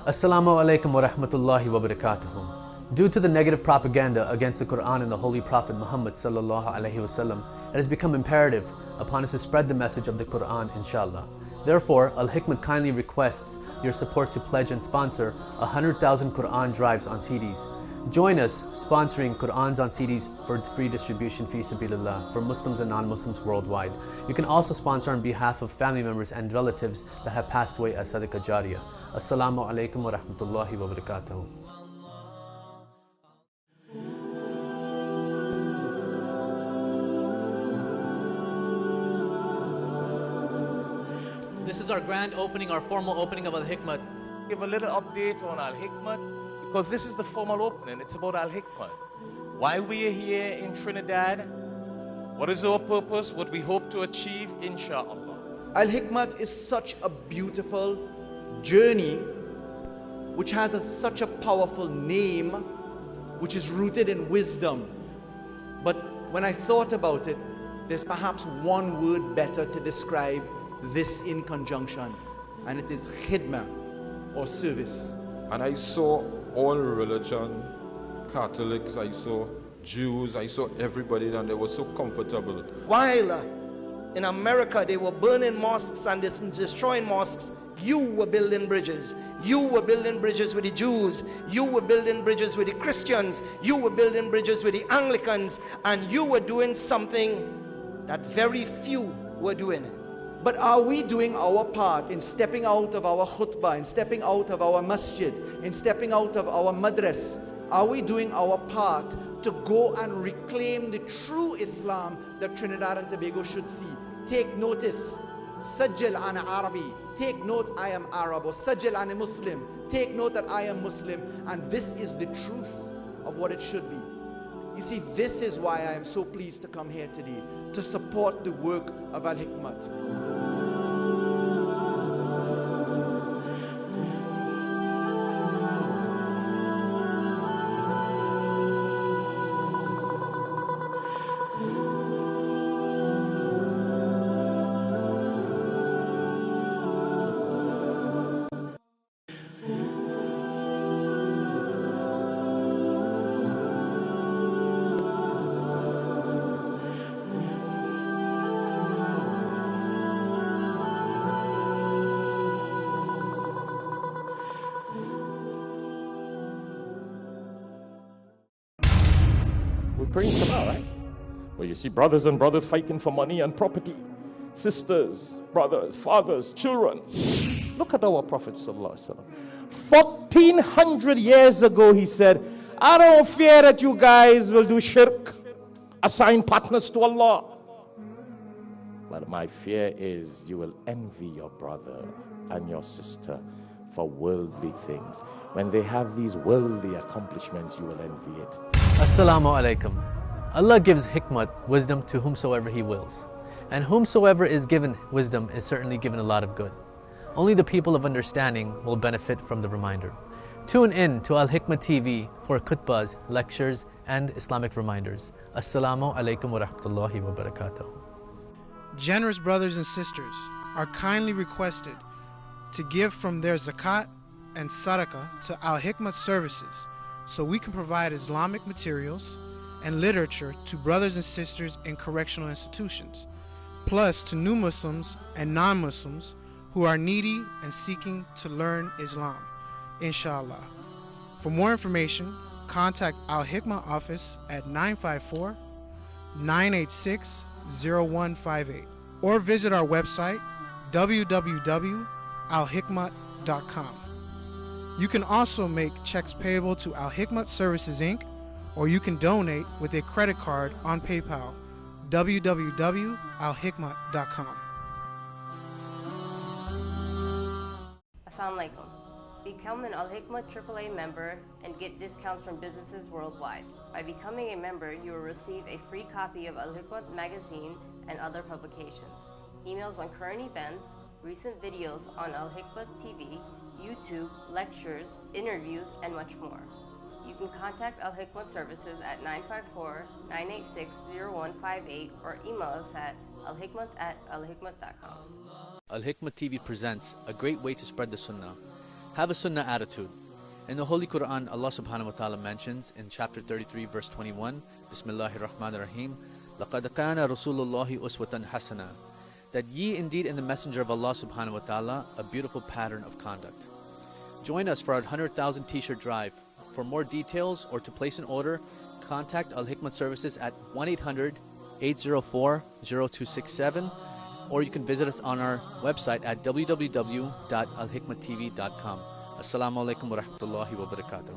As-salamu alaykum wa rahmatullahi wa barakatuhu. Due to the negative propaganda against the Quran and the Holy Prophet Muhammad sallallahu alaihi wasallam, it has become imperative upon us to spread the message of the Quran, inshallah. Therefore, Alhikmat kindly requests your support to pledge and sponsor 100,000 Quran drives on CDs. Join us sponsoring Qur'ans on CDs for free distribution fi sabilillah for Muslims and non-Muslims worldwide. You can also sponsor on behalf of family members and relatives that have passed away as Sadaqah Jariyah. As-salamu alaykum wa rahmatullahi wa barakatuhu. This is our grand opening, our formal opening of Al-Hikmat. Give a little update on Al-Hikmat because this is the formal opening. It's about Al-Hikmat. Why we are here in Trinidad, what is our purpose, what we hope to achieve, inshallah. Al-Hikmat is such a beautiful journey which has such a powerful name which is rooted in wisdom. But when I thought about it, there's perhaps one word better to describe this in conjunction, and it is Hikmah, or service. And I saw all religion, Catholics, I saw Jews, I saw everybody, and they were so comfortable. While in America they were burning mosques and destroying mosques, you were building bridges. You were building bridges with the Jews. You were building bridges with the Christians. You were building bridges with the Anglicans. And you were doing something that very few were doing. But are we doing our part in stepping out of our khutbah, in stepping out of our masjid, in stepping out of our madras? Are we doing our part to go and reclaim the true Islam that Trinidad and Tobago should see? Take notice. Sajjal ana Arabi. Take note, I am Arab. Or Sajjal ana Muslim. Take note that I am Muslim. And this is the truth of what it should be. You see, this is why I am so pleased to come here today, to support the work of Al-Hikmat. Brings them out, right? Where you see brothers and brothers fighting for money and property, sisters, brothers, fathers, children. Look at our Prophet ﷺ. 1400 years ago he said, I don't fear that you guys will do shirk, assign partners to Allah, but my fear is you will envy your brother and your sister for worldly things. When they have these worldly accomplishments, you will envy it. As-salamu alaykum. Allah gives hikmat, wisdom, to whomsoever He wills. And whomsoever is given wisdom is certainly given a lot of good. Only the people of understanding will benefit from the reminder. Tune in to Al-Hikmat TV for khutbahs, lectures, and Islamic reminders. As-salamu alaykum wa rahmatullahi wa barakatuh. Generous brothers and sisters are kindly requested to give from their zakat and sadaqah to Al-Hikmat services, so we can provide Islamic materials and literature to brothers and sisters in correctional institutions, plus to new Muslims and non-Muslims who are needy and seeking to learn Islam, inshallah. For more information, contact Al-Hikmah office at 954-986-0158 or visit our website www.alhikmat.com. You can also make checks payable to Alhikmat Services Inc., or you can donate with a credit card on PayPal, www.alhikmat.com. Assalamu alaikum. Become an Alhikmat AAA member and get discounts from businesses worldwide. By becoming a member, you will receive a free copy of Alhikmat magazine and other publications, emails on current events, recent videos on Alhikmat TV, YouTube, lectures, interviews, and much more. You can contact Alhikmat Services at 954-986-0158 or email us at alhikmat@alhikmat.com. Alhikmat TV presents a great way to spread the Sunnah. Have a Sunnah attitude. In the Holy Quran, Allah subhanahu wa ta'ala mentions in chapter 33 verse 21, Bismillahir Rahmanir Rahim, لَقَدْ كَانَ رَسُولُ اللَّهِ أُسْوَةً حَسَنًا, that ye indeed in the Messenger of Allah subhanahu wa ta'ala a beautiful pattern of conduct. Join us for our 100,000 t-shirt drive. For more details or to place an order, contact Alhikmat Services at 1-800-804-0267, or you can visit us on our website at www.alhikmattv.com. Assalamu alaikum wa rahmatullahi wa barakatuh.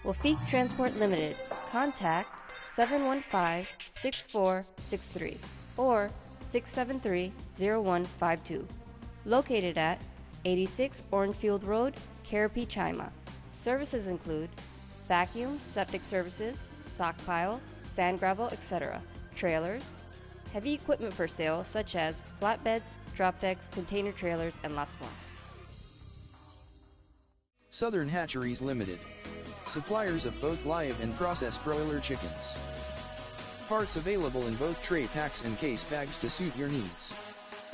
Wafiq Transport Limited. Contact 715-6463 or 673-0152. Located at 86 Orenfield Road, Karapi, Chima. Services include vacuum, septic services, sock pile, sand gravel, etc., trailers, heavy equipment for sale such as flatbeds, drop decks, container trailers, and lots more. Southern Hatcheries Limited. Suppliers of both live and processed broiler chickens. Parts available in both tray packs and case bags to suit your needs.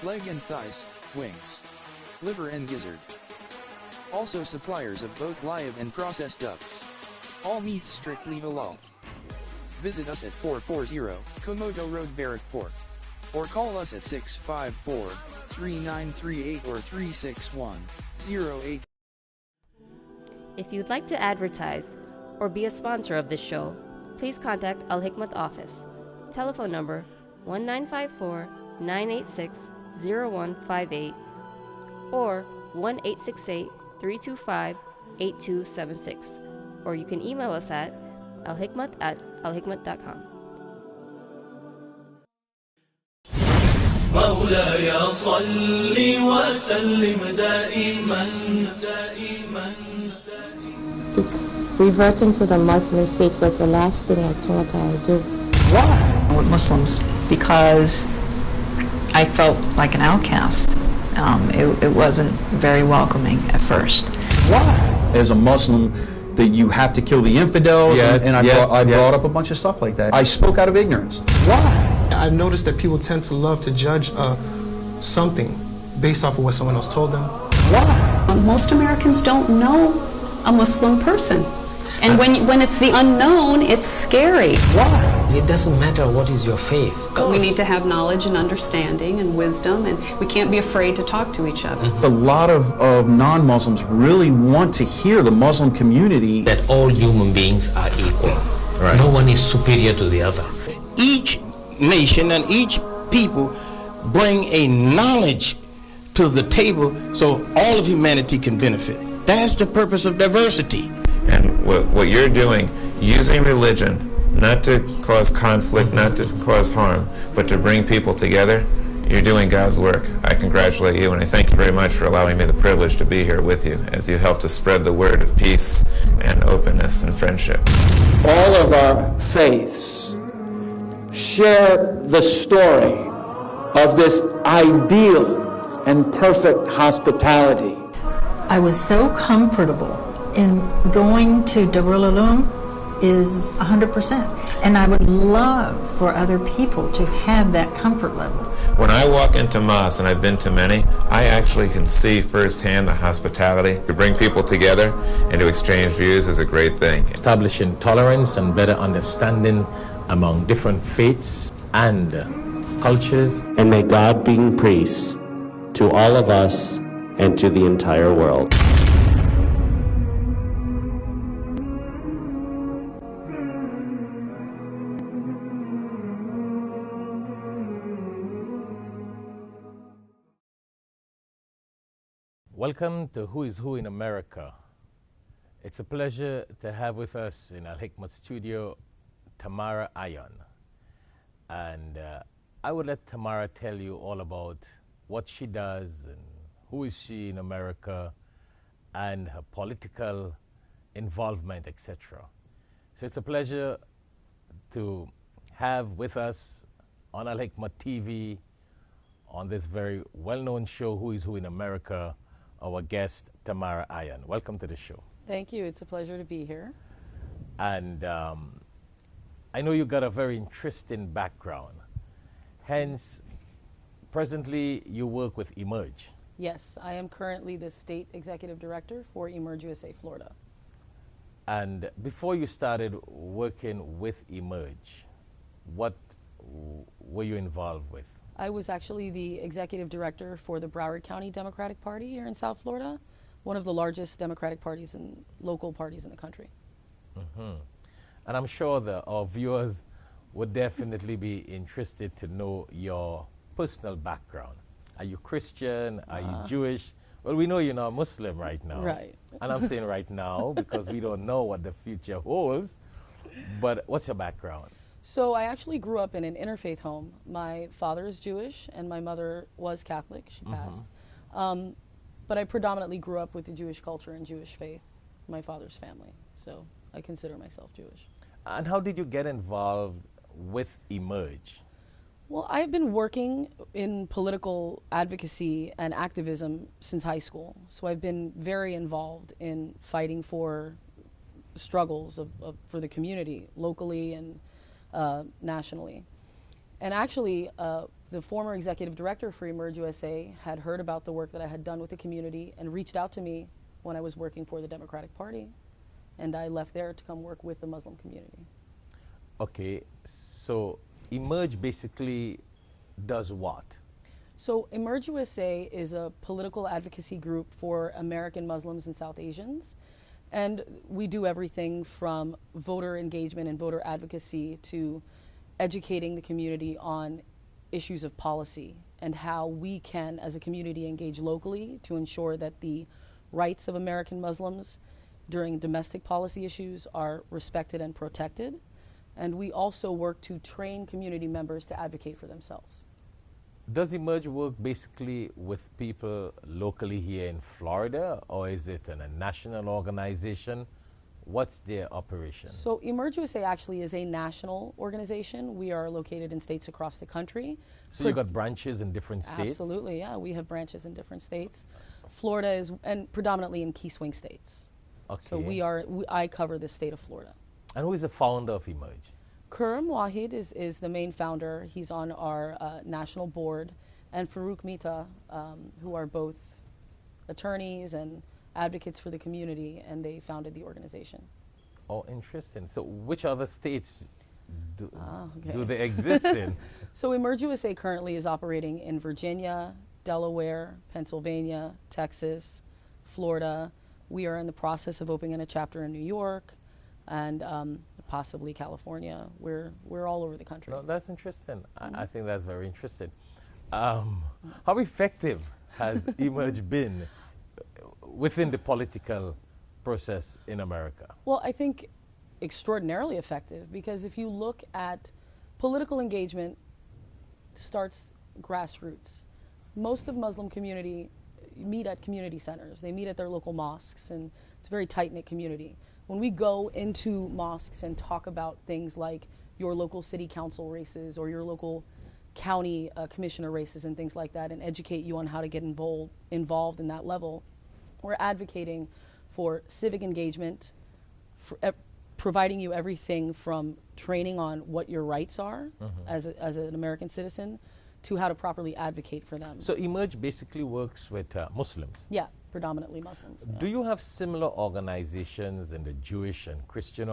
Leg and thighs, wings, liver and gizzard. Also suppliers of both live and processed ducks. All meats strictly halal. Visit us at 440 Komodo Road, Barrack Port. Or call us at 654-3938 or 361-08. If you'd like to advertise or be a sponsor of this show, please contact Alhikmat office. Telephone number 1954-986-0158 or 1-868-325-8276. Or you can email us at alhikmat@alhikmat.com. مولاي صل وسلم دائما. Reverting to the Muslim faith was the last thing I thought I would do. Why? With Muslims, because I felt like an outcast. It wasn't very welcoming at first. Why? As a Muslim, that you have to kill the infidels, yes, and I brought up a bunch of stuff like that. I spoke out of ignorance. Why? I've noticed that people tend to love to judge something based off of what someone else told them. Why? Most Americans don't know a Muslim person. And when it's the unknown, it's scary. Why? It doesn't matter what is your faith. But we need to have knowledge and understanding and wisdom, and we can't be afraid to talk to each other. A lot of non-Muslims really want to hear the Muslim community that all human beings are equal. Right. No one is superior to the other. Each nation and each people bring a knowledge to the table so all of humanity can benefit. That's the purpose of diversity. And what you're doing, using religion not to cause conflict, not to cause harm, but to bring people together, you're doing God's work. I congratulate you, and I thank you very much for allowing me the privilege to be here with you as you help to spread the word of peace and openness and friendship. All of our faiths share the story of this ideal and perfect hospitality. I was so comfortable in going to Darul Uloom is 100%. And I would love for other people to have that comfort level. When I walk into mosques, and I've been to many, I actually can see firsthand the hospitality. To bring people together and to exchange views is a great thing. Establishing tolerance and better understanding among different faiths and cultures. And may God bring peace to all of us and to the entire world. Welcome to Who is Who in America. It's a pleasure to have with us in Alhikmat studio Tamara Ayon. And I would let Tamara tell you all about what she does and who is she in America and her political involvement, etc. So it's a pleasure to have with us on Alhikmat TV on this very well-known show, Who is Who in America, our guest, Tamara Ayon. Welcome to the show. Thank you. It's a pleasure to be here. And I know you got a very interesting background. Hence, presently you work with Emerge. Yes, I am currently the State Executive Director for Emerge USA Florida. And before you started working with Emerge, what were you involved with? I was actually the Executive Director for the Broward County Democratic Party here in South Florida, one of the largest Democratic parties and local parties in the country. Mm-hmm. And I'm sure that our viewers would definitely be interested to know your personal background. Are you Christian? Are you Jewish? Well, we know you're not Muslim right now. Right. And I'm saying right now because we don't know what the future holds. But what's your background? So I actually grew up in an interfaith home. My father is Jewish and my mother was Catholic. She passed. But I predominantly grew up with the Jewish culture and Jewish faith, my father's family. So I consider myself Jewish. And how did you get involved with Emerge? Well, I've been working in political advocacy and activism since high school. So I've been very involved in fighting for struggles for the community, locally and nationally. And actually, the former executive director for Emerge USA had heard about the work that I had done with the community and reached out to me when I was working for the Democratic Party. And I left there to come work with the Muslim community. Okay, so Emerge basically does what? So Emerge USA is a political advocacy group for American Muslims and South Asians. And we do everything from voter engagement and voter advocacy to educating the community on issues of policy and how we can, as a community, engage locally to ensure that the rights of American Muslims during domestic policy issues are respected and protected. And we also work to train community members to advocate for themselves. Does Emerge work basically with people locally here in Florida, or is it a national organization? What's their operation? So Emerge USA actually is a national organization. We are located in states across the country. So you got branches in different states? Absolutely, yeah. We have branches in different states. Florida is, and predominantly in key swing states. Okay. So I cover the state of Florida. And who is the founder of Emerge? Kuram Wahid is the main founder. He's on our national board. And Farouk Mita, who are both attorneys and advocates for the community, and they founded the organization. Oh, interesting. So which other states do they exist in? So Emerge USA currently is operating in Virginia, Delaware, Pennsylvania, Texas, Florida. We are in the process of opening a chapter in New York and possibly California. We're all over the country. No, that's interesting. I think that's very interesting. How effective has Emerge been within the political process in America? Well, I think extraordinarily effective, because if you look at political engagement, starts grassroots. Most of Muslim community meet at community centers. They meet at their local mosques, and it's a very tight-knit community. When we go into mosques and talk about things like your local city council races or your local county commissioner races and things like that, and educate you on how to get involved in that level, we're advocating for civic engagement, for providing you everything from training on what your rights are as an American citizen to how to properly advocate for them. So Emerge basically works with Muslims? Yeah, predominantly Muslims. Yeah. Do you have similar organizations in the Jewish and Christian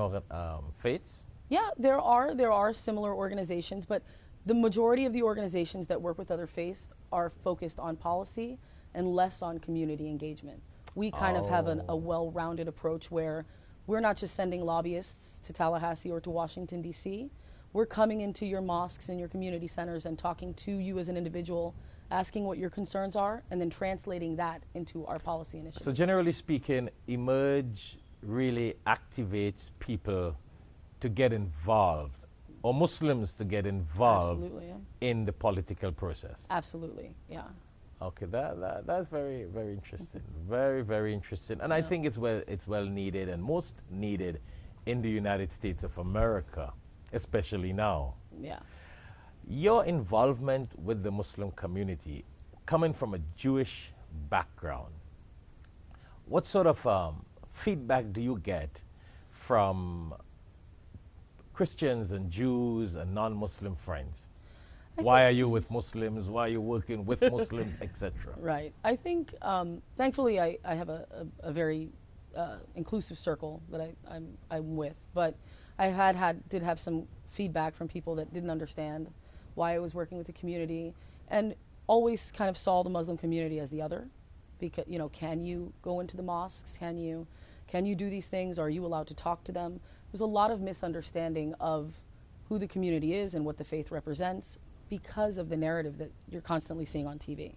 faiths? Yeah, there are similar organizations, but The majority of the organizations that work with other faiths are focused on policy and less on community engagement. We kind of have a well-rounded approach where we're not just sending lobbyists to Tallahassee or to Washington, D.C. We're coming into your mosques and your community centers and talking to you as an individual, asking what your concerns are, and then translating that into our policy initiatives. So generally speaking, Emerge really activates people to get involved, or Muslims to get involved in the political process. Absolutely, yeah. Okay, that's very, very interesting. Very, very interesting. And I think it's well needed and most needed in the United States of America, especially now. Yeah. Your involvement with the Muslim community, coming from a Jewish background, what sort of feedback do you get from Christians and Jews and non-Muslim friends? Why are you with Muslims? Why are you working with Muslims, etc.? Right. I think, thankfully, I have a very inclusive circle that I'm with. But I did have some feedback from people that didn't understand why I was working with the community, and always kind of saw the Muslim community as the other. Because, you know, can you go into the mosques? Can you do these things? Are you allowed to talk to them? There's a lot of misunderstanding of who the community is and what the faith represents, because of the narrative that you're constantly seeing on TV.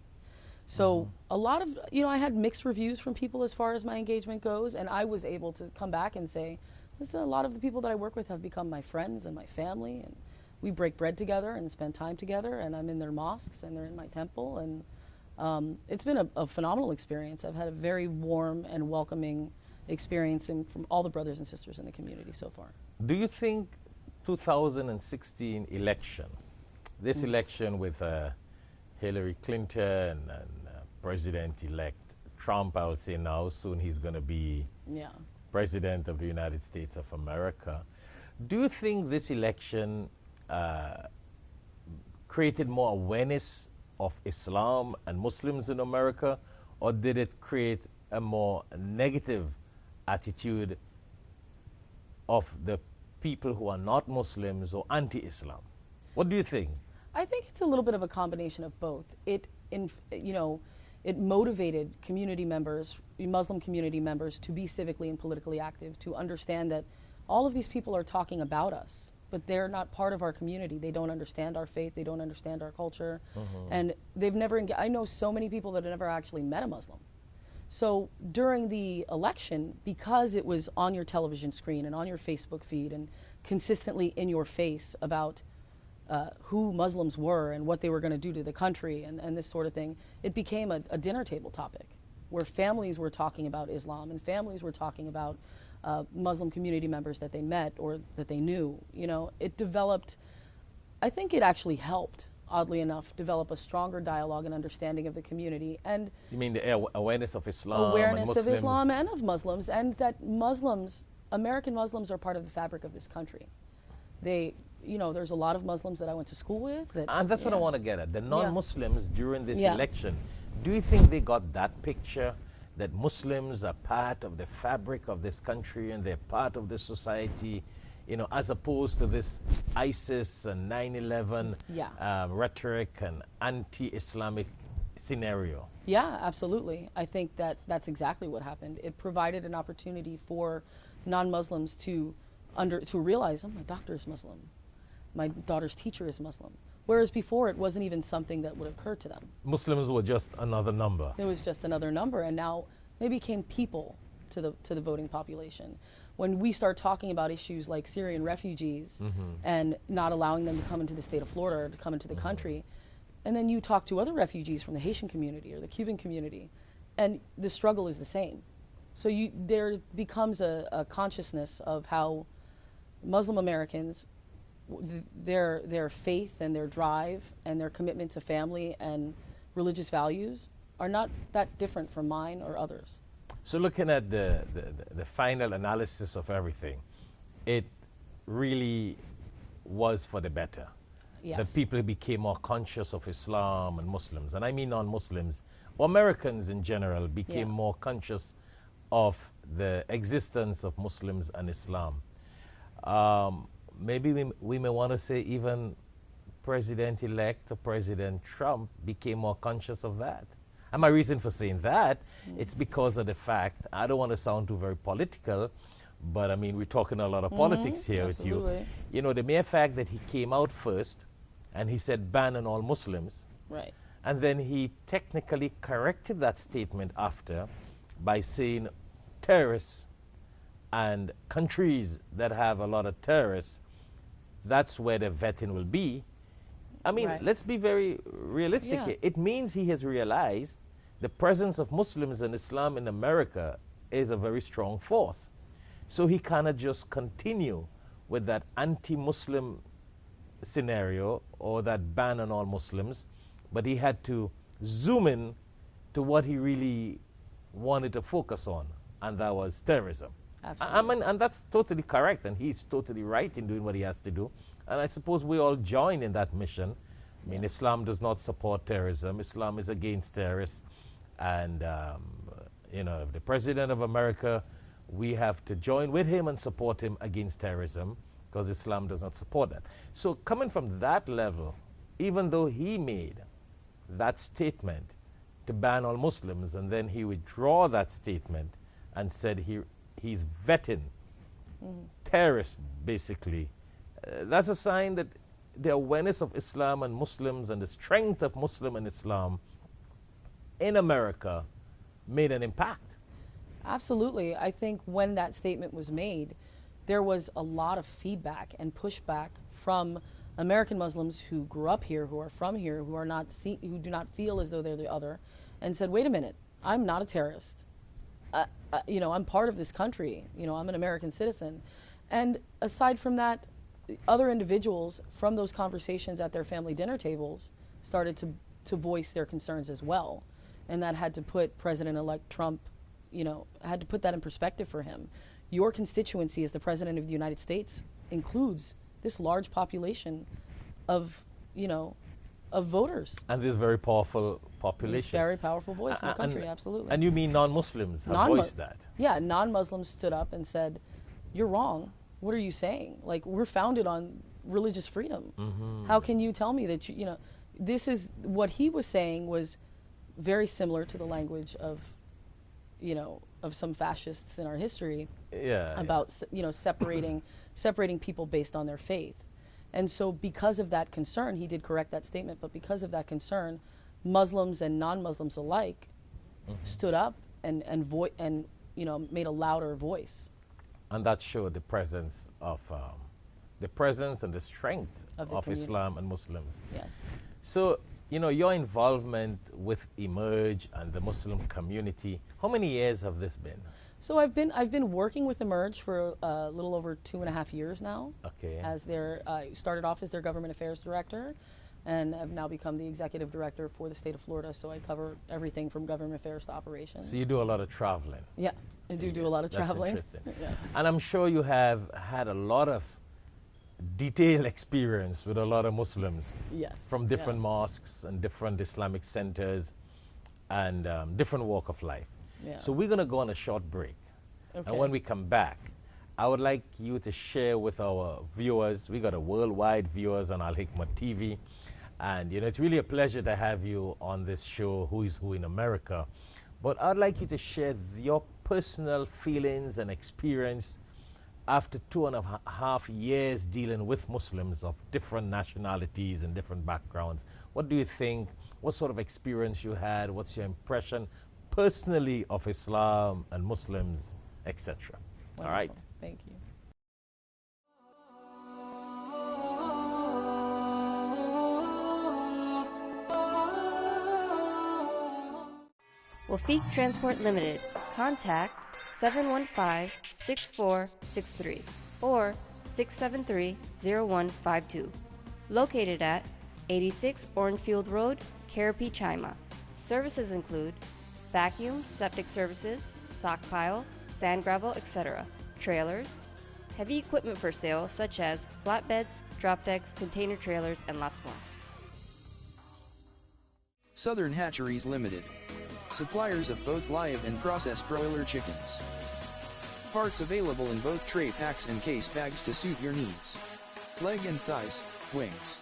So a lot of, you know, I had mixed reviews from people as far as my engagement goes, and I was able to come back and say, listen, a lot of the people that I work with have become my friends and my family, and we break bread together and spend time together, and I'm in their mosques and they're in my temple, and it's been a phenomenal experience. I've had a very warm and welcoming experience from all the brothers and sisters in the community so far. Do you think 2016 election, this election with Hillary Clinton and President-elect Trump, I would say now, soon he's going to be President of the United States of America. Do you think this election created more awareness of Islam and Muslims in America, or did it create a more negative attitude of the people who are not Muslims or anti-Islam? What do you think? I think it's a little bit of a combination of both. It motivated community members, Muslim community members, to be civically and politically active, to understand that all of these people are talking about us, but they're not part of our community. They don't understand our faith. They don't understand our culture. And they've never, I know so many people that have never actually met a Muslim. So during the election, because it was on your television screen and on your Facebook feed and consistently in your face about who Muslims were and what they were going to do to the country and this sort of thing, it became a dinner table topic where families were talking about Islam and families were talking about Muslim community members that they met or that they knew. You know, it developed, I think it actually helped, oddly enough, develop a stronger dialogue and understanding of the community. And you mean the awareness of Islam? Awareness of Islam and of Muslims, and that Muslims, American Muslims, are part of the fabric of this country. They, you know, there's a lot of Muslims that I went to school with. And that's what I want to get at. The non-Muslims during this election, do you think they got that picture that Muslims are part of the fabric of this country and they're part of the society, you know, as opposed to this ISIS and 9/11 rhetoric and anti-Islamic scenario? Yeah, absolutely. I think that's exactly what happened. It provided an opportunity for non-Muslims to realize, oh, my doctor is Muslim, my daughter's teacher is Muslim. Whereas before, it wasn't even something that would occur to them. Muslims were just another number. It was just another number, and now they became people to the voting population. When we start talking about issues like Syrian refugees and not allowing them to come into the state of Florida or to come into the country, and then you talk to other refugees from the Haitian community or the Cuban community, and the struggle is the same. So there becomes a consciousness of how Muslim Americans, their faith and their drive and their commitment to family and religious values are not that different from mine or others. So looking at the final analysis of everything, it really was for the better. Yes. That people became more conscious of Islam and Muslims, and I mean non-Muslims, or Americans in general became more conscious of the existence of Muslims and Islam. Maybe we may want to say even President-elect or President Trump became more conscious of that. And my reason for saying that, it's because of the fact, I don't want to sound too very political, but I mean, we're talking a lot of politics here with you. You know, the mere fact that he came out first and he said ban on all Muslims. Right. And then he technically corrected that statement after by saying terrorists and countries that have a lot of terrorists, that's where the vetting will be. I mean, let's be very realistic here. It means he has realized the presence of Muslims and Islam in America is a very strong force. So he cannot just continue with that anti-Muslim scenario or that ban on all Muslims, but he had to zoom in to what he really wanted to focus on, and that was terrorism. I mean, and that's totally correct, and he's totally right in doing what he has to do. And I suppose we all join in that mission. I mean, Islam does not support terrorism. Islam is against terrorists. And, you know, the President of America, we have to join with him and support him against terrorism, because Islam does not support that. So coming from that level, even though he made that statement to ban all Muslims, and then he withdrew that statement and said he's vetting terrorists, basically, that's a sign that the awareness of Islam and Muslims and the strength of Muslim and Islam in America made an impact. Absolutely. I think when that statement was made, there was a lot of feedback and pushback from American Muslims who grew up here, who are from here, who are not who do not feel as though they're the other, and said, "Wait a minute, I'm not a terrorist. You know, I'm part of this country. You know, I'm an American citizen." And aside from that, other individuals from those conversations at their family dinner tables started to voice their concerns as well, and that had to put President-elect Trump, you know, had to put that in perspective for him. Your constituency as the President of the United States includes this large population of, you know, of voters. And this very powerful population. This very powerful voice in the country, absolutely. And you mean non-Muslims have voiced that? Yeah, non-Muslims stood up and said, "You're wrong. What are you saying? Like, we're founded on religious freedom. How can you tell me that, you know," this is what he was saying was very similar to the language of, you know, of some fascists in our history about, you know, separating people based on their faith. And so because of that concern, he did correct that statement, but because of that concern, Muslims and non-Muslims alike stood up and you know, made a louder voice. And that showed the presence of and the strength of Islam and Muslims. Yes. So, you know, your involvement with Emerge and the Muslim community, how many years have this been? So I've been working with Emerge for a little over 2.5 years now. Okay. As their started off as their government affairs director, and have now become the executive director for the state of Florida. So I cover everything from government affairs to operations. So you do a lot of traveling. Yeah, I do a lot of traveling. That's interesting. And I'm sure you have had a lot of detailed experience with a lot of Muslims. Yes. From different mosques and different Islamic centers and different walk of life. Yeah. So we're going to go on a short break. Okay. And when we come back, I would like you to share with our viewers. We got a worldwide viewers on Alhikmat TV. And, you know, it's really a pleasure to have you on this show, Who is Who in America. But I'd like you to share your personal feelings and experience after 2.5 years dealing with Muslims of different nationalities and different backgrounds. What do you think? What sort of experience you had? What's your impression personally of Islam and Muslims, etc.? All right. Thank you. Wafiq Transport Limited. Contact 715-6463 or 673-0152. Located at 86 Orenfield Road, Karapi, Chima. Services include vacuum, septic services, sock pile, sand gravel, etc., trailers, heavy equipment for sale such as flatbeds, drop decks, container trailers, and lots more. Southern Hatcheries Limited. Suppliers of both live and processed broiler chickens. Parts available in both tray packs and case bags to suit your needs. Leg and thighs, wings,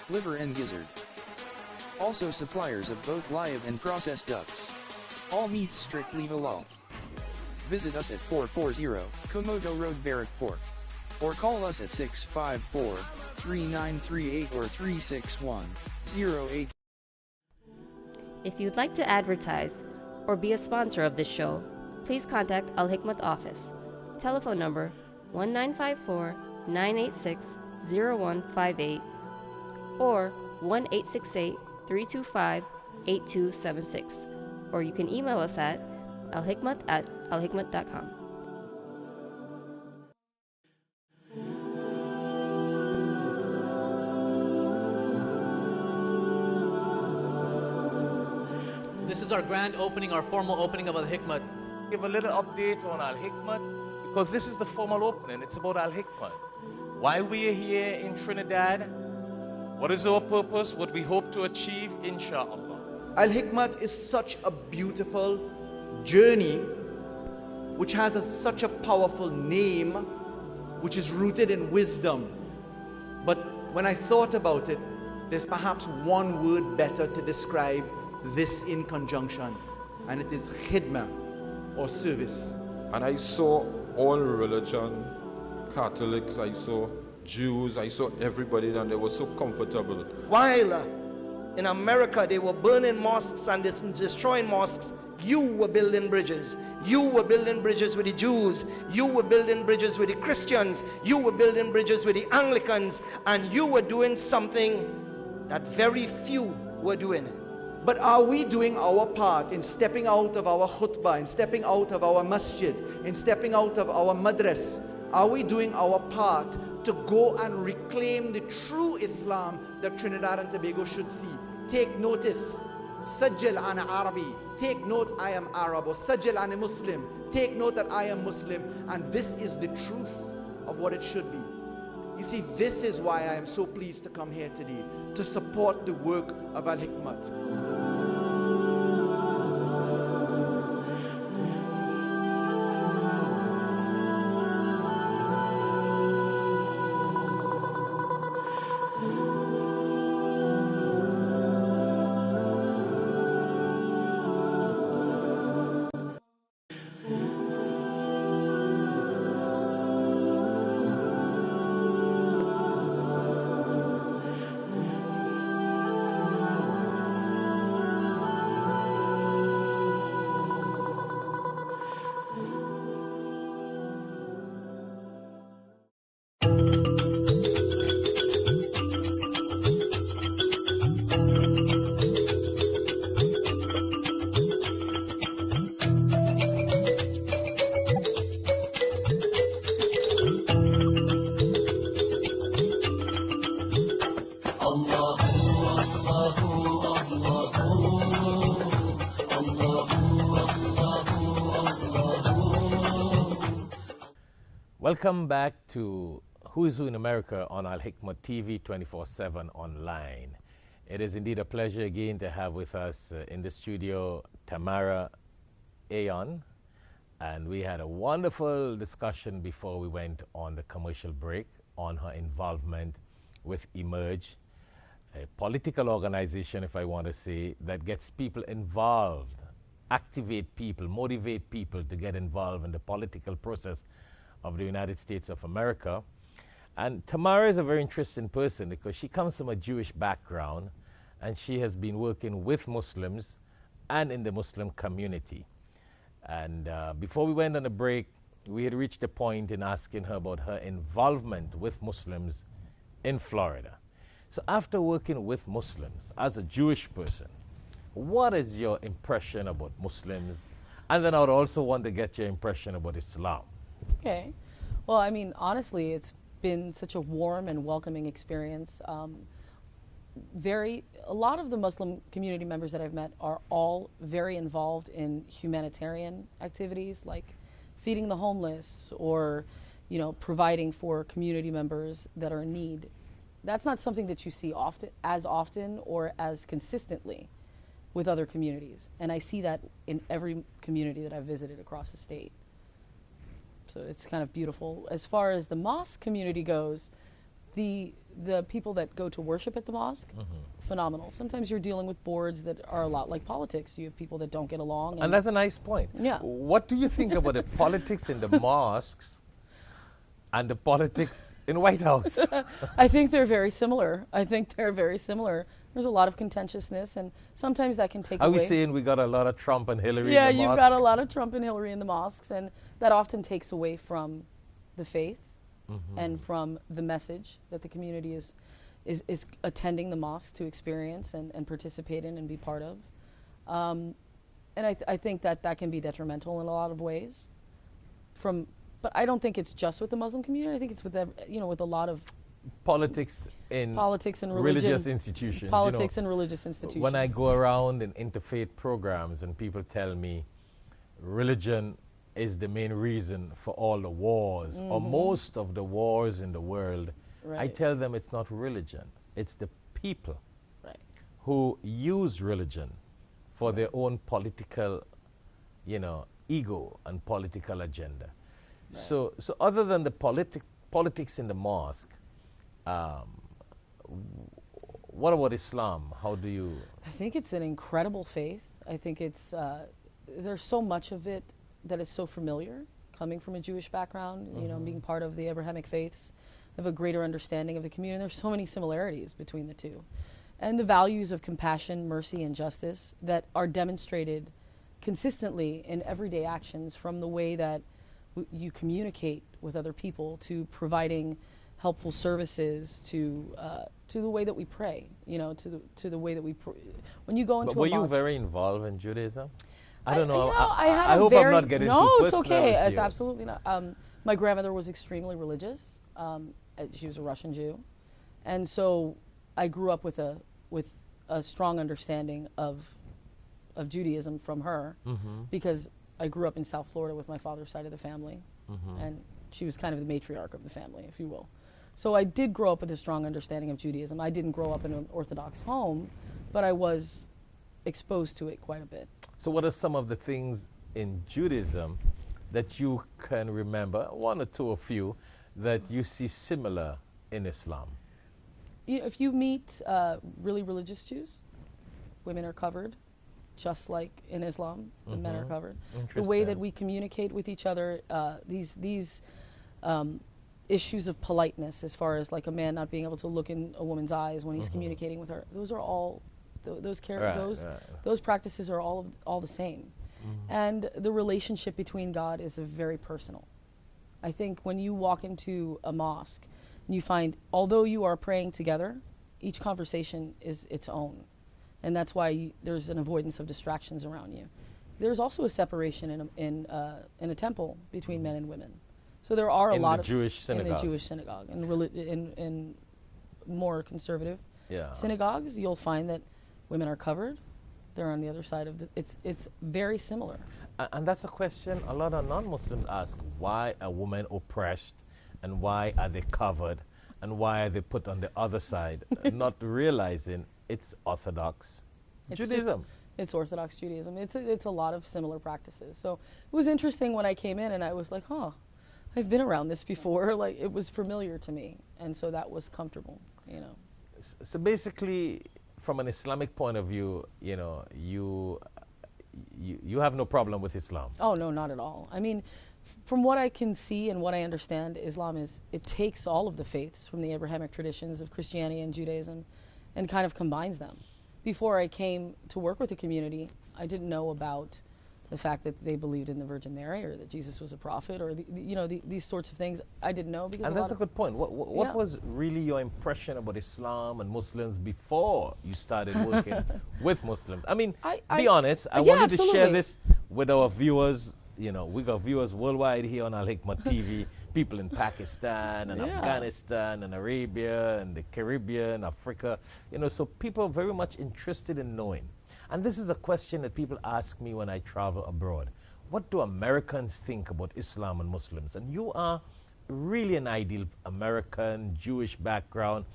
liver and gizzard. Also suppliers of both live and processed ducks. All meats strictly halal. Visit us at 440 Komodo Road, Barrack 4. Or call us at 654-3938 or 361-08. If you'd like to advertise or be a sponsor of this show, please contact Alhikmat office. Telephone number 1954-986-0158 or 1-868-325-8276. Or you can email us at alhikmat@alhikmat.com. This is our grand opening, our formal opening of Al-Hikmat. Give a little update on Al-Hikmat because this is the formal opening. It's about Al-Hikmat. While we are here in Trinidad, what is our purpose? What we hope to achieve, inshallah. Al-Hikmat is such a beautiful journey which has such a powerful name which is rooted in wisdom. But when I thought about it, there's perhaps one word better to describe this in conjunction, and it is Hikmah, or service. And I saw all religion, Catholics, I saw Jews, I saw everybody, and they were so comfortable. While in America they were burning mosques and destroying mosques, you were building bridges. You were building bridges with the Jews. You were building bridges with the Christians. You were building bridges with the Anglicans. And you were doing something that very few were doing. But are we doing our part in stepping out of our khutbah, in stepping out of our masjid, in stepping out of our madras? Are we doing our part to go and reclaim the true Islam that Trinidad and Tobago should see? Take notice. Sajjal ana Arabi. Take note, I am Arab. Or Sajjal ana Muslim. Take note that I am Muslim. And this is the truth of what it should be. You see, this is why I am so pleased to come here today, to support the work of Al-Hikmat. Welcome back to Who is Who in America on Al-Hikmat TV 24/7 online. It is indeed a pleasure again to have with us in the studio Tamara, Ayon, and we had a wonderful discussion before we went on the commercial break on her involvement with Emerge, a political organization, if I want to say, that gets people involved, activate people, motivate people to get involved in the political process of the United States of America. And Tamara is a very interesting person because she comes from a Jewish background and she has been working with Muslims and in the Muslim community. And before we went on a break, we had reached a point in asking her about her involvement with Muslims in Florida. So after working with Muslims as a Jewish person, what is your impression about Muslims? And then I would also want to get your impression about Islam. Okay. Well, I mean, honestly, it's been such a warm and welcoming experience. A lot of the Muslim community members that I've met are all very involved in humanitarian activities like feeding the homeless or, you know, providing for community members that are in need. That's not something that you see as often or as consistently with other communities. And I see that in every community that I've visited across the state. So it's kind of beautiful. As far as the mosque community goes, the the people that go to worship at the mosque, phenomenal. Sometimes you're dealing with boards that are a lot like politics. You have people that don't get along. And that's a nice point. Yeah. What do you think about the politics in the mosques and the politics in White House? I think they're very similar. There's a lot of contentiousness, and sometimes that can take away. Are we saying we got a lot of Trump and Hillary in the mosque? Yeah, you've got a lot of Trump and Hillary in the mosques, and that often takes away from the faith and from the message that the community is attending the mosque to experience and participate in and be part of. And I think that can be detrimental in a lot of ways. But I don't think it's just with the Muslim community. I think it's with with a lot of politics and religion, religious institutions. Politics and religious institutions. When I go around in interfaith programs and people tell me religion is the main reason for all the wars or most of the wars in the world, I tell them it's not religion. It's the people who use religion for their own political, ego and political agenda. So other than the politics in the mosque, what about Islam? How do you... I think it's an incredible faith. I think it's, there's so much of it that is so familiar, coming from a Jewish background, being part of the Abrahamic faiths. I have a greater understanding of the community. There's so many similarities between the two. And the values of compassion, mercy, and justice that are demonstrated consistently in everyday actions, from the way that you communicate with other people, to providing helpful services, to the way that we pray, to the way that we when you go into a mosque. Were you very involved in Judaism? I don't know. I hope I'm not getting too personal. No, it's okay. It's absolutely not. My grandmother was extremely religious. She was a Russian Jew, and so I grew up with a strong understanding of Judaism from her, because I grew up in South Florida with my father's side of the family, and she was kind of the matriarch of the family, if you will. So I did grow up with a strong understanding of Judaism. I didn't grow up in an Orthodox home, but I was exposed to it quite a bit. So what are some of the things in Judaism that you can remember, one or two or few, that you see similar in Islam? If you meet really religious Jews, women are covered, just like in Islam, the men are covered. The way that we communicate with each other, these issues of politeness, as far as like a man not being able to look in a woman's eyes when he's communicating with her, those are all those practices are all the same. And the relationship between God is very personal. I think when you walk into a mosque, you find, although you are praying together, each conversation is its own. And that's why there's an avoidance of distractions around you. There's also a separation in a temple between men and women. So there are a lot of... In the Jewish synagogue. In more conservative synagogues, you'll find that women are covered. They're on the other side of the... It's very similar. And that's a question a lot of non-Muslims ask. Why are women oppressed? And why are they covered? And why are they put on the other side? Not realizing it's Orthodox Judaism. It's Orthodox Judaism. It's a lot of similar practices. So it was interesting when I came in and I was like, I've been around this before. Like, it was familiar to me. And so that was comfortable, So basically, from an Islamic point of view, you have no problem with Islam? Oh, no, not at all. I mean, from what I can see and what I understand, Islam it takes all of the faiths from the Abrahamic traditions of Christianity and Judaism and kind of combines them. Before I came to work with the community, I didn't know about the fact that they believed in the Virgin Mary or that Jesus was a prophet or these sorts of things. I didn't know because. And that's a good point. What was really your impression about Islam and Muslims before you started working with Muslims? I mean, be honest. I wanted to share this with our viewers. We got viewers worldwide here on Alhikmat TV, people in Pakistan and Afghanistan and Arabia and the Caribbean, Africa, so people are very much interested in knowing. And this is a question that people ask me when I travel abroad. What do Americans think about Islam and Muslims? And you are really an ideal American, Jewish background,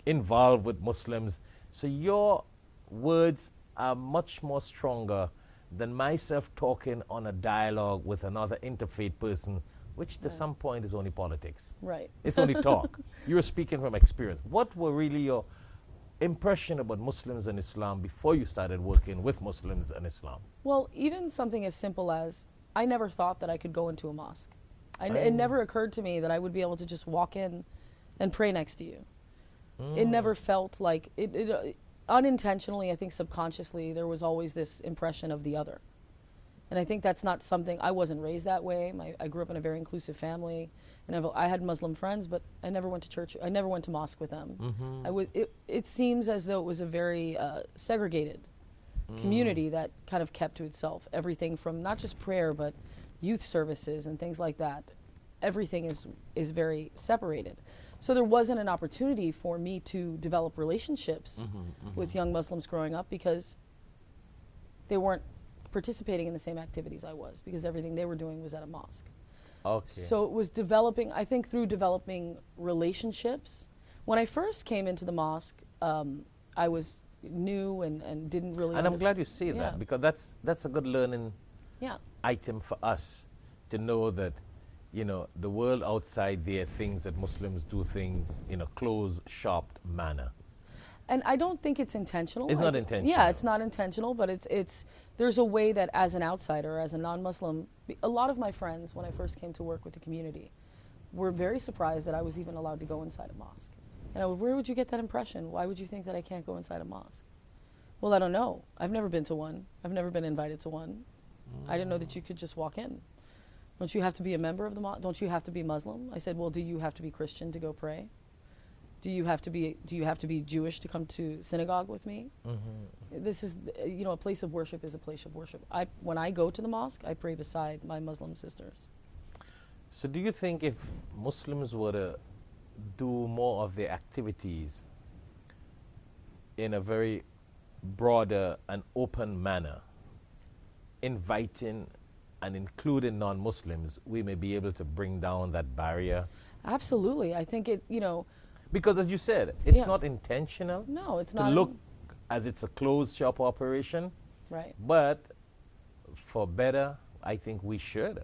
involved with Muslims. So your words are much more stronger than myself talking on a dialogue with another interfaith person which to some point is only politics. Right. It's only talk. You're speaking from experience. What were really your impression about Muslims and Islam before you started working with Muslims and Islam? Well, even something as simple as I never thought that I could go into a mosque. It never occurred to me that I would be able to just walk in and pray next to you. It never felt like it unintentionally, I think subconsciously, there was always this impression of the other. And I think that's not something, I wasn't raised that way. I grew up in a very inclusive family, and I had Muslim friends, but I never went to church. I never went to mosque with them. It seems as though it was a very segregated community that kind of kept to itself. Everything from not just prayer, but youth services and things like that. Everything is very separated. So there wasn't an opportunity for me to develop relationships with young Muslims growing up because they weren't participating in the same activities I was, because everything they were doing was at a mosque. Okay. So it was developing, I think through developing relationships. When I first came into the mosque, I was new and didn't really And I'm glad you say that, because that's a good learning item for us to know that, you know, the world outside there thinks that Muslims do things in a closed, shopped manner. And I don't think it's intentional. It's not intentional. Yeah, it's not intentional, but there's a way that as an outsider, as a non-Muslim, a lot of my friends, when I first came to work with the community, were very surprised that I was even allowed to go inside a mosque. And where would you get that impression? Why would you think that I can't go inside a mosque? Well, I don't know. I've never been to one. I've never been invited to one. I didn't know that you could just walk in. Don't you have to be a member of the mosque? Don't you have to be Muslim? I said, well, do you have to be Christian to go pray? Do you have to be Jewish to come to synagogue with me? This is, you know, a place of worship is a place of worship. When I go to the mosque, I pray beside my Muslim sisters. So do you think if Muslims were to do more of their activities in a very broader and open manner, inviting and including non-Muslims, we may be able to bring down that barrier? Absolutely. I think it, you know, because as you said, it's not intentional. No, it's to not. To look as it's a closed shop operation. Right. But for better, I think we should.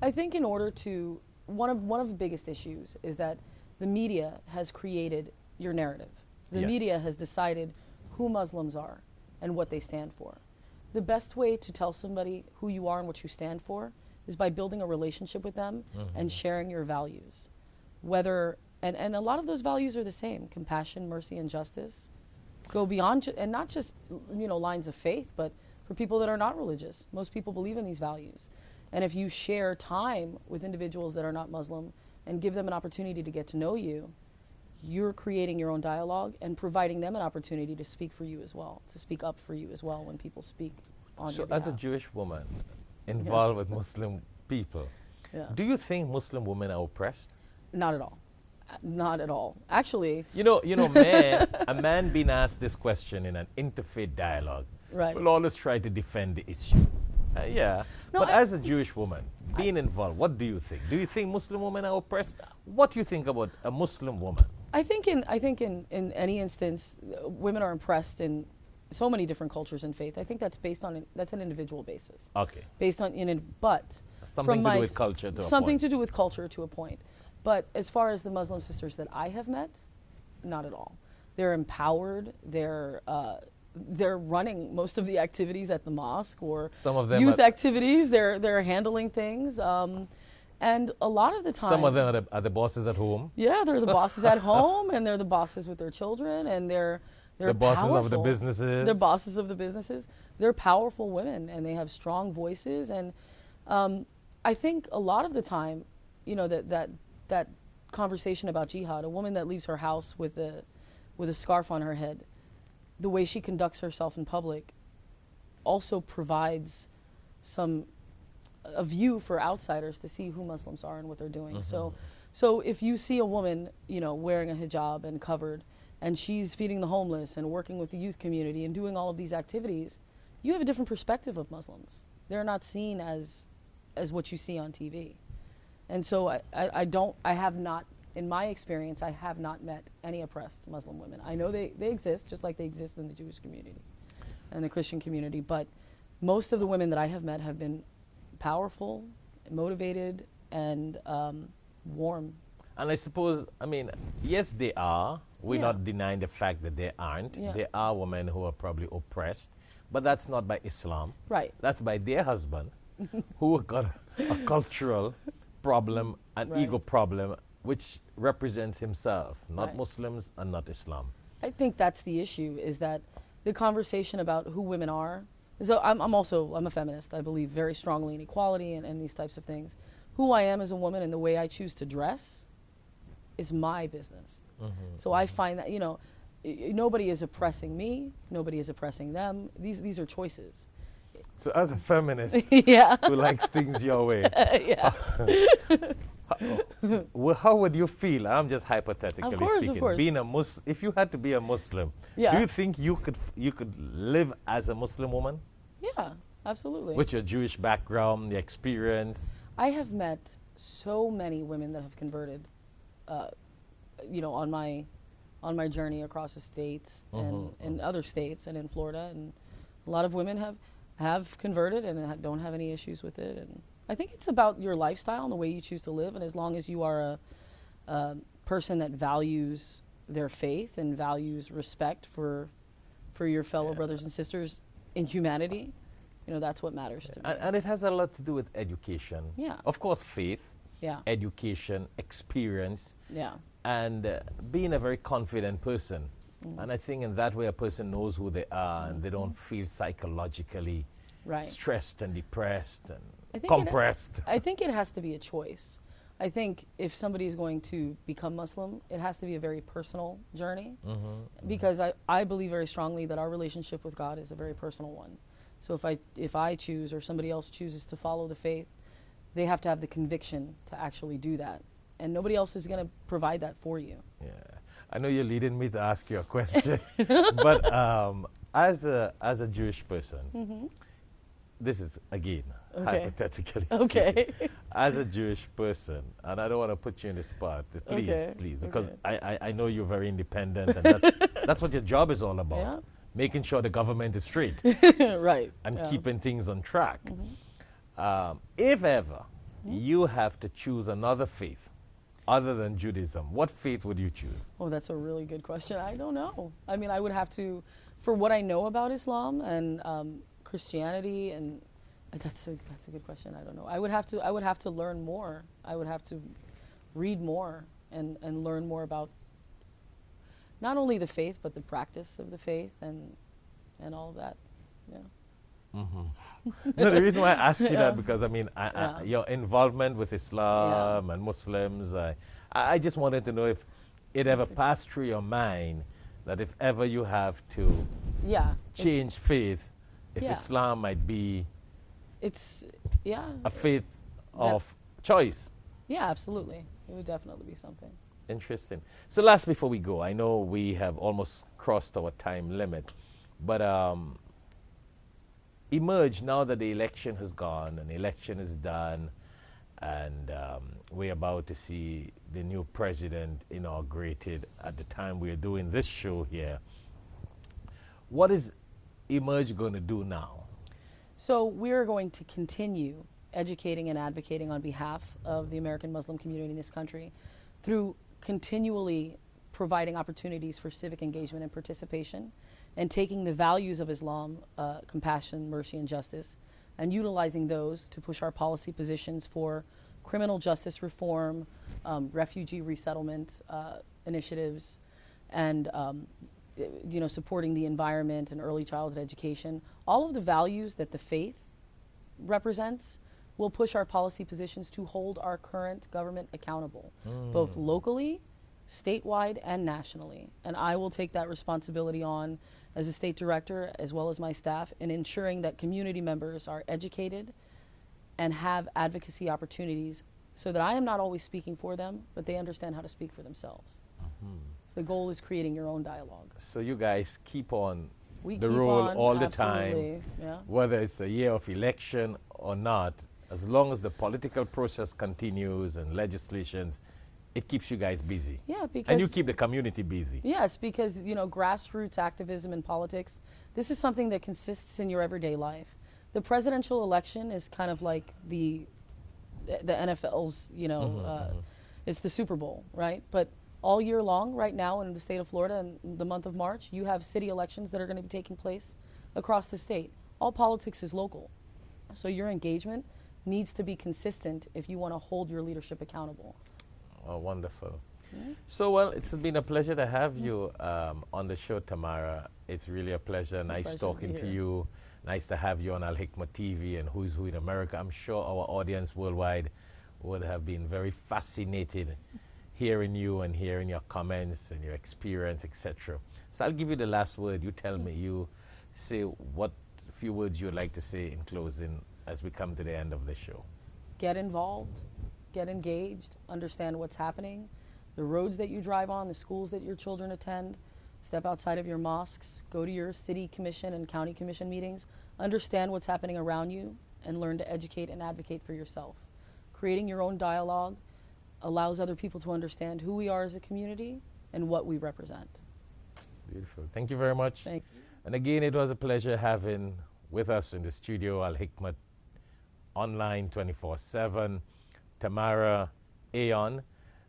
I think in order to, one of the biggest issues is that the media has created your narrative. The media has decided who Muslims are and what they stand for. The best way to tell somebody who you are and what you stand for is by building a relationship with them and sharing your values. And a lot of those values are the same: compassion, mercy, and justice. Go beyond, and not just, you know, lines of faith, but for people that are not religious. Most people believe in these values. And if you share time with individuals that are not Muslim and give them an opportunity to get to know you, you're creating your own dialogue and providing them an opportunity to speak for you as well, to speak up for you as well when people speak on your behalf. So as a Jewish woman involved with Muslim people, do you think Muslim women are oppressed? Not at all. Not at all. Actually, you know, a man being asked this question in an interfaith dialogue will always try to defend the issue. No, but as a Jewish woman being involved, what do you think? Do you think Muslim women are oppressed? What do you think about a Muslim woman? I think in any instance, women are oppressed in so many different cultures and faith. I think that's that's an individual basis. Okay. Based on but something to do with culture to a point. Something to do with culture to a point. But as far as the Muslim sisters that I have met, not at all. They're empowered. They're running most of the activities at the mosque, or some of them youth activities. They're handling things, and a lot of the time, some of them are the bosses at home. Yeah, they're the bosses at home, and they're the bosses with their children, and they're the bosses powerful. of the businesses. They're bosses of the businesses. They're powerful women, and they have strong voices. And I think a lot of the time, you know, that conversation about jihad, a woman that leaves her house with a scarf on her head, the way she conducts herself in public also provides a view for outsiders to see who Muslims are and what they're doing. So if you see a woman, you know, wearing a hijab and covered, and she's feeding the homeless and working with the youth community and doing all of these activities, you have a different perspective of Muslims. They're not seen as what you see on TV. And so I have not, in my experience, I have not met any oppressed Muslim women. I know they exist, just like they exist in the Jewish community and the Christian community, but most of the women that I have met have been powerful, motivated, and warm. And I suppose, I mean, yes, they are. We're Yeah. not denying the fact that they aren't. Yeah. There are women who are probably oppressed, but that's not by Islam. Right. That's by their husband, who got a cultural problem, an Right. ego problem, which represents himself, not Right. Muslims and not Islam. I think that's the issue, is that the conversation about who women are. So I'm a feminist. I believe very strongly in equality and these types of things. Who I am as a woman and the way I choose to dress is my business. So I find that, you know, nobody is oppressing me, nobody is oppressing them. These are choices. So as a feminist Yeah. who likes things your way, Yeah. well, how would you feel? I'm just hypothetically Of course, speaking. of course. Being a if you had to be a Muslim, Yeah. do you think you could live as a Muslim woman Yeah, absolutely. with your Jewish background, the experience? I have met so many women that have converted, you know, on my journey across the states and in other states and in Florida, and a lot of women have converted and don't have any issues with it. And I think it's about your lifestyle and the way you choose to live, and as long as you are a person that values their faith and values respect for your fellow brothers and sisters in humanity, you know, that's what matters to me. And it has a lot to do with education. Yeah. Of course, faith, Yeah. education, experience, Yeah. and being a very confident person. And I think in that way a person knows who they are and they don't feel psychologically Right. stressed and depressed and I think compressed. I think it has to be a choice. I think if somebody is going to become Muslim, it has to be a very personal journey, because I believe very strongly that our relationship with God is a very personal one. So if I choose or somebody else chooses to follow the faith, they have to have the conviction to actually do that, and nobody else is going to provide that for you. Yeah, I know you're leading me to ask you a question, but as a Jewish person, this is again hypothetically Okay. speaking, as a Jewish person, and I don't want to put you in the spot, please, Okay. please, because Okay. I know you're very independent, and that's what your job is all about, Yeah. making sure the government is straight, Right. and Yeah. keeping things on track. If ever you have to choose another faith other than Judaism, what faith would you choose? Oh, that's a really good question. I don't know. I mean, I would have to, for what I know about Islam and Christianity, and that's a good question. I don't know. I would have to learn more. I would have to read more and learn more about not only the faith but the practice of the faith and all of that. Yeah. No, the reason why I ask you Yeah. that, because I mean, Yeah. your involvement with Islam and Muslims, I just wanted to know if it ever passed through your mind that if ever you have to Yeah. change faith, if Yeah. Islam might be It's a faith of choice. Yeah, absolutely. It would definitely be something. Interesting. So last, before we go, I know we have almost crossed our time limit, but emerge now that the election has gone and the election is done, and we're about to see the new president inaugurated at the time we're doing this show here. What is Emerge going to do now? So we're going to continue educating and advocating on behalf of the American Muslim community in this country through continually providing opportunities for civic engagement and participation, and taking the values of Islam, compassion, mercy, and justice, and utilizing those to push our policy positions for criminal justice reform, refugee resettlement initiatives, and supporting the environment and early childhood education. All of the values that the faith represents will push our policy positions to hold our current government accountable, both locally, statewide, and nationally. And I will take that responsibility on as a state director, as well as my staff, in ensuring that community members are educated and have advocacy opportunities, so that I am not always speaking for them, but they understand how to speak for themselves. So the goal is creating your own dialogue. So you guys keep on We the keep roll on, all the absolutely, time, yeah. whether it's a year of election or not, as long as the political process continues and legislations, it keeps you guys busy. Yeah, because... And you keep the community busy. Yes, because, grassroots activism in politics, this is something that consists in your everyday life. The presidential election is kind of like the the NFL's, it's the Super Bowl, right? But all year long, right now in the state of Florida, in the month of March, you have city elections that are going to be taking place across the state. All politics is local. So your engagement needs to be consistent if you want to hold your leadership accountable. Oh, wonderful. So, well, it's been a pleasure to have you on the show, Tamara. It's really a pleasure. Nice talking to you. Nice to have you on Alhikmat TV and Who's Who in America. I'm sure our audience worldwide would have been very fascinated hearing you and hearing your comments and your experience, etc. So I'll give you the last word. You tell me, you say what few words you would like to say in closing as we come to the end of the show. Get involved, get engaged, understand what's happening, the roads that you drive on, the schools that your children attend, step outside of your mosques, go to your city commission and county commission meetings, understand what's happening around you, and learn to educate and advocate for yourself. Creating your own dialogue allows other people to understand who we are as a community and what we represent. Beautiful. Thank you very much. Thank you. And again, it was a pleasure having with us in the studio Alhikmat online 24/7, Tamara Ayon,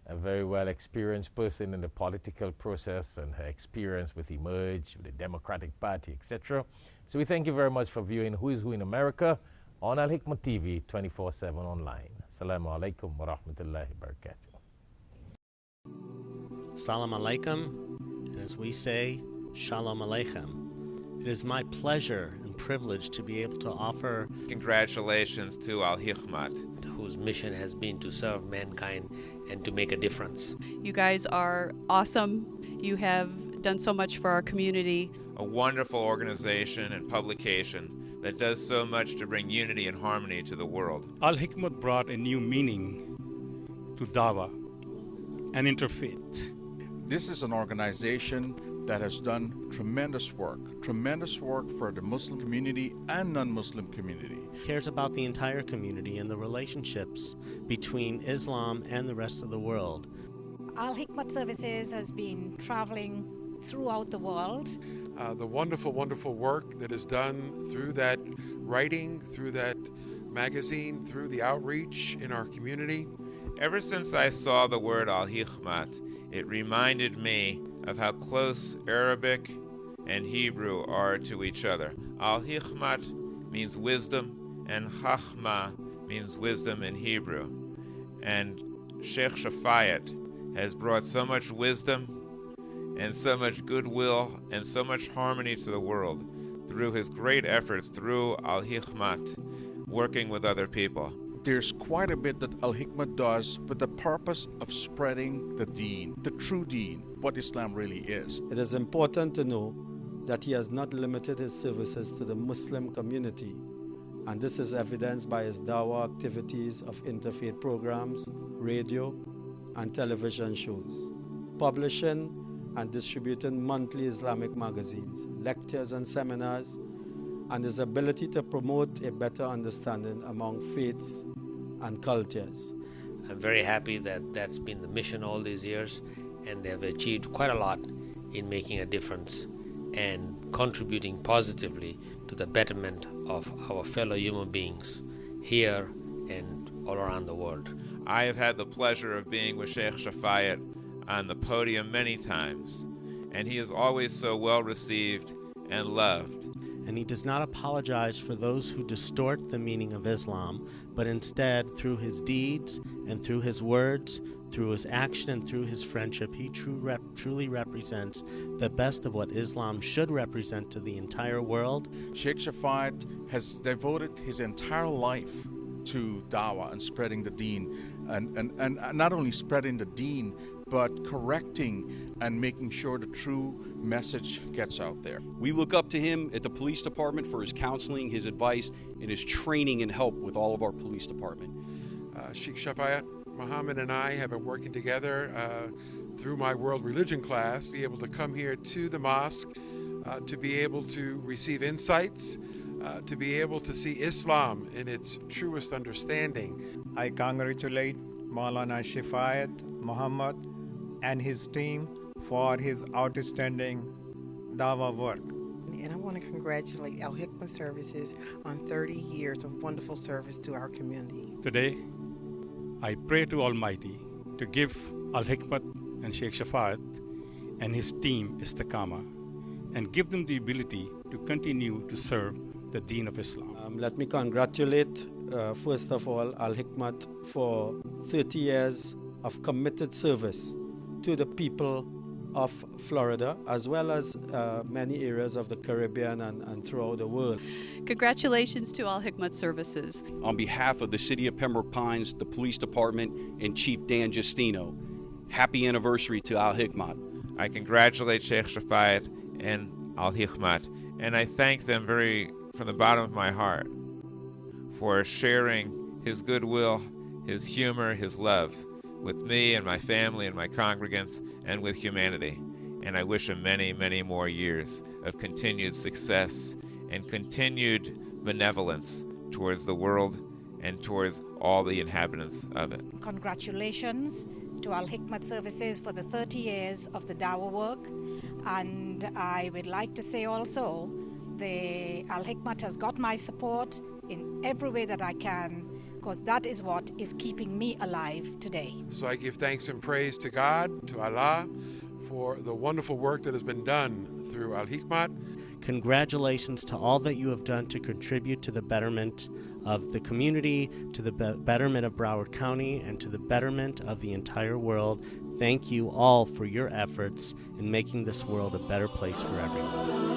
a very well experienced person in the political process and her experience with Emerge, with the Democratic Party, etc. So we thank you very much for viewing Who is Who in America on Alhikmat TV 24/7 online. Assalamu alaikum wa rahmatullahi wa barakatuh. Salam alaikum, and as we say, Shalom aleichem. It is my pleasure and privilege to be able to offer congratulations to Alhikmat, whose mission has been to serve mankind and to make a difference. You guys are awesome. You have done so much for our community. A wonderful organization and publication that does so much to bring unity and harmony to the world. Alhikmat brought a new meaning to Dawah and interfaith. This is an organization that has done tremendous work for the Muslim community and non-Muslim community. Cares about the entire community and the relationships between Islam and the rest of the world. Alhikmat Services has been traveling throughout the world. The wonderful, wonderful work that is done through that writing, through that magazine, through the outreach in our community. Ever since I saw the word Alhikmat, it reminded me of how close Arabic and Hebrew are to each other. Alhikmat means wisdom, and Chachma means wisdom in Hebrew. And Shaikh Shafayat has brought so much wisdom and so much goodwill and so much harmony to the world through his great efforts through Alhikmat, working with other people. There's quite a bit that Alhikmat does with the purpose of spreading the deen, the true deen, what Islam really is. It is important to know that he has not limited his services to the Muslim community, and this is evidenced by his dawah activities of interfaith programs, radio and television shows, publishing and distributing monthly Islamic magazines, lectures and seminars, and his ability to promote a better understanding among faiths and cultures. I'm very happy that that's been the mission all these years, and they've achieved quite a lot in making a difference and contributing positively to the betterment of our fellow human beings here and all around the world. I have had the pleasure of being with Shaikh Shafayat on the podium many times, and he is always so well received and loved. And he does not apologize for those who distort the meaning of Islam, but instead, through his deeds and through his words, through his action and through his friendship, he truly represents the best of what Islam should represent to the entire world. Shaikh Shafayat has devoted his entire life to dawah and spreading the deen, and not only spreading the deen, but correcting and making sure the true message gets out there. We look up to him at the police department for his counseling, his advice, and his training and help with all of our police department. Shaikh Shafayat, Muhammad and I have been working together through my world religion class, to be able to come here to the mosque, to be able to receive insights, to be able to see Islam in its truest understanding. I congratulate Maulana Shafayat Muhammad and his team for his outstanding dawah work. And I want to congratulate Alhikmat Services on 30 years of wonderful service to our community. Today, I pray to Almighty to give Alhikmat and Shaikh Shafayat and his team istiqamah and give them the ability to continue to serve the Deen of Islam. Let me congratulate, first of all, Alhikmat for 30 years of committed service to the people of Florida, as well as many areas of the Caribbean and throughout the world. Congratulations to Alhikmat Services. On behalf of the City of Pembroke Pines, the Police Department, and Chief Dan Justino, happy anniversary to Alhikmat. I congratulate Shaikh Shafayat and Alhikmat, and I thank them from the bottom of my heart for sharing his goodwill, his humor, his love with me and my family and my congregants and with humanity. And I wish him many, many more years of continued success and continued benevolence towards the world and towards all the inhabitants of it. Congratulations to Alhikmat Services for the 30 years of the Dawah work. And I would like to say also, the Alhikmat has got my support in every way that I can, because that is what is keeping me alive today. So I give thanks and praise to God, to Allah, for the wonderful work that has been done through Alhikmat. Congratulations to all that you have done to contribute to the betterment of the community, to the betterment of Broward County, and to the betterment of the entire world. Thank you all for your efforts in making this world a better place for everyone.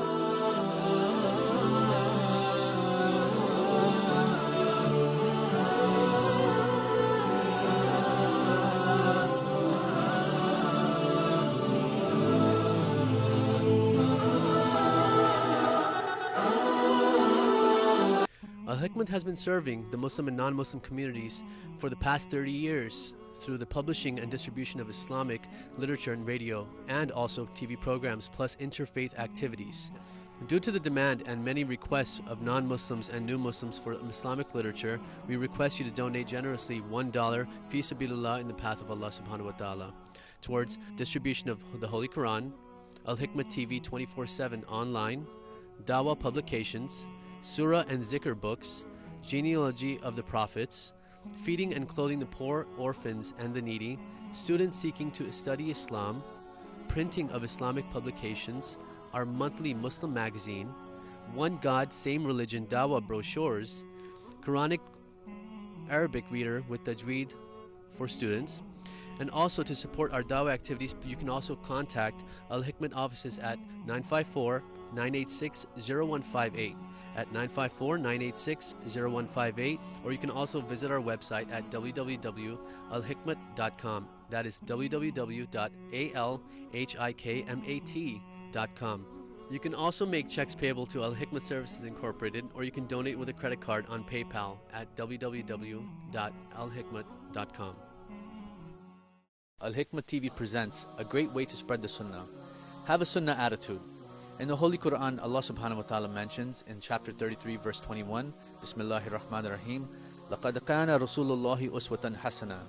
Alhikmat has been serving the Muslim and non-Muslim communities for the past 30 years through the publishing and distribution of Islamic literature and radio, and also TV programs, plus interfaith activities. Due to the demand and many requests of non-Muslims and new Muslims for Islamic literature, we request you to donate generously $1 fi sabilillah in the path of Allah subhanahu wa ta'ala towards distribution of the Holy Quran, Alhikmat TV 24/7 online, Dawah publications, Surah and Zikr books, genealogy of the prophets, feeding and clothing the poor, orphans, and the needy, students seeking to study Islam, printing of Islamic publications, our monthly Muslim magazine, One God, Same Religion Dawah brochures, Quranic Arabic reader with Tajweed for students, and also to support our Dawah activities, you can also contact Alhikmat offices at 954-986-0158. at 954-986-0158, or you can also visit our website at www.alhikmat.com. That is www.alhikmat.com. You can also make checks payable to Alhikmat Services Incorporated, or you can donate with a credit card on PayPal at www.alhikmat.com. Alhikmat TV presents a great way to spread the Sunnah. Have a Sunnah attitude. In the Holy Quran, Allah subhanahu wa ta'ala mentions in chapter 33, verse 21, Bismillahir Rahmanir Rahim, لَقَدْ كَانَ رَسُولُ اللَّهِ أُسْوَةً حَسَنًا,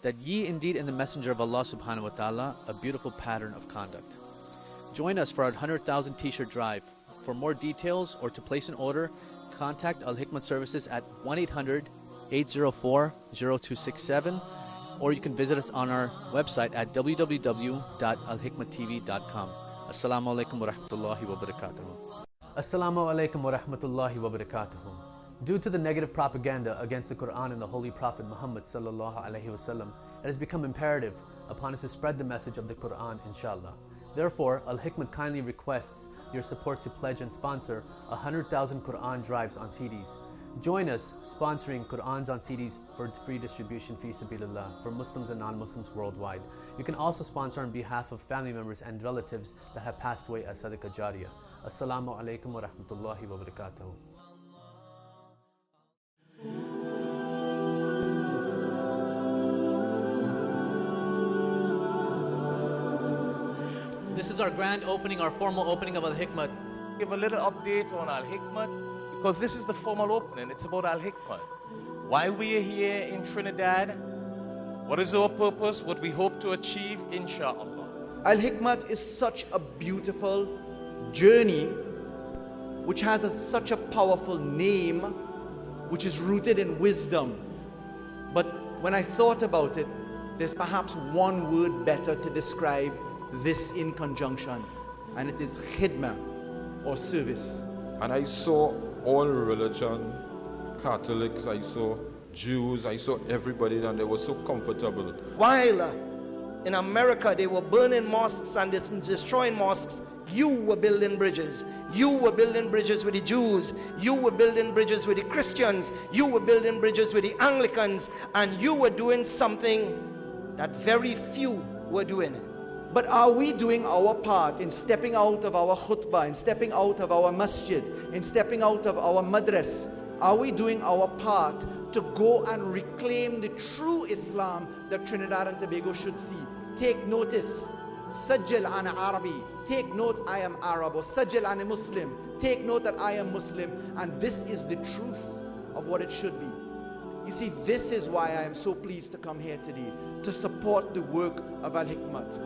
that ye indeed in the Messenger of Allah subhanahu wa ta'ala a beautiful pattern of conduct. Join us for our 100,000 t-shirt drive. For more details or to place an order, contact Alhikmat Services at 1-800-804-0267, or you can visit us on our website at www.alhikmattv.com. Assalamu alaikum wa rahmatullahi wa barakatuh. Assalamu alaikum wa rahmatullahi wa barakatuh. Due to the negative propaganda against the Quran and the Holy Prophet Muhammad sallallahu alaihi wasallam, it has become imperative upon us to spread the message of the Quran, inshallah. Therefore, Alhikmat kindly requests your support to pledge and sponsor 100,000 Quran drives on CDs. Join us sponsoring Qur'ans on CDs for free distribution fi sabilillah for Muslims and non-Muslims worldwide. You can also sponsor on behalf of family members and relatives that have passed away as Sadaqah Jariyah. Assalamu alaikum wa rahmatullahi wa barakatuh. This is our grand opening, our formal opening of Alhikmat. Give a little update on Alhikmat, because this is the formal opening. It's about Alhikmat. Why we are here in Trinidad, what is our purpose, what we hope to achieve, inshallah. Alhikmat is such a beautiful journey which has such a powerful name, which is rooted in wisdom. But when I thought about it, there's perhaps one word better to describe this in conjunction, and it is Hikmah, or service. And I saw all religion, Catholics, I saw Jews, I saw everybody, and they were so comfortable. While in America they were burning mosques and destroying mosques, you were building bridges. You were building bridges with the Jews. You were building bridges with the Christians. You were building bridges with the Anglicans. And you were doing something that very few were doing. But are we doing our part in stepping out of our khutbah, in stepping out of our masjid, in stepping out of our madras? Are we doing our part to go and reclaim the true Islam that Trinidad and Tobago should see? Take notice. Sajjal ana Arabi. Take note, I am Arab. Or Sajjal ana Muslim. Take note that I am Muslim. And this is the truth of what it should be. You see, this is why I am so pleased to come here today, to support the work of Alhikmat.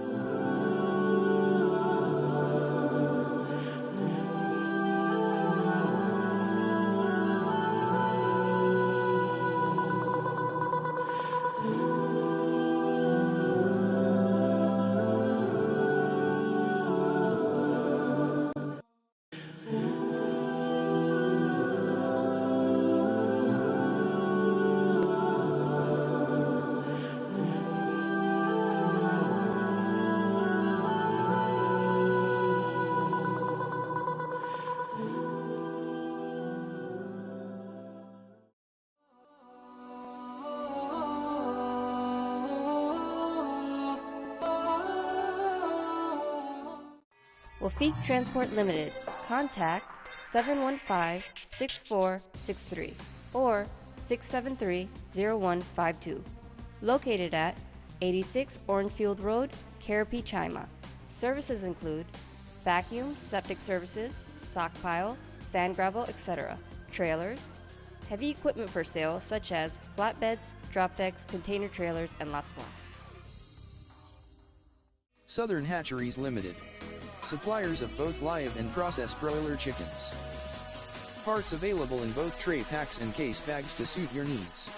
Wafiq Transport Limited. Contact 715-6463 or 673-0152. Located at 86 Orenfield Road, Karapi, Chima. Services include vacuum, septic services, sock pile, sand gravel, etc., trailers, heavy equipment for sale such as flatbeds, drop decks, container trailers, and lots more. Southern Hatcheries Limited. Suppliers of both live and processed broiler chickens. Parts available in both tray packs and case bags to suit your needs.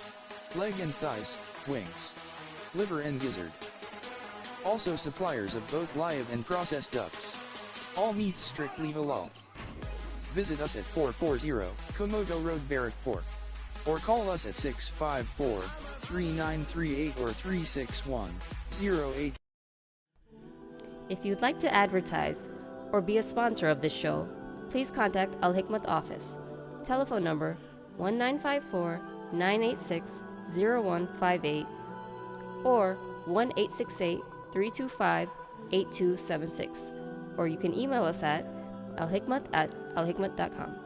Leg and thighs, wings, liver and gizzard. Also suppliers of both live and processed ducks. All meats strictly halal. Visit us at 440 Komodo Road, Barrack Port. Or call us at 654-3938 or 361-08. If you'd like to advertise or be a sponsor of this show, please contact Alhikmat office. Telephone number 1954-986-0158 or 1-868-325-8276. Or you can email us at alhikmat@alhikmat.com.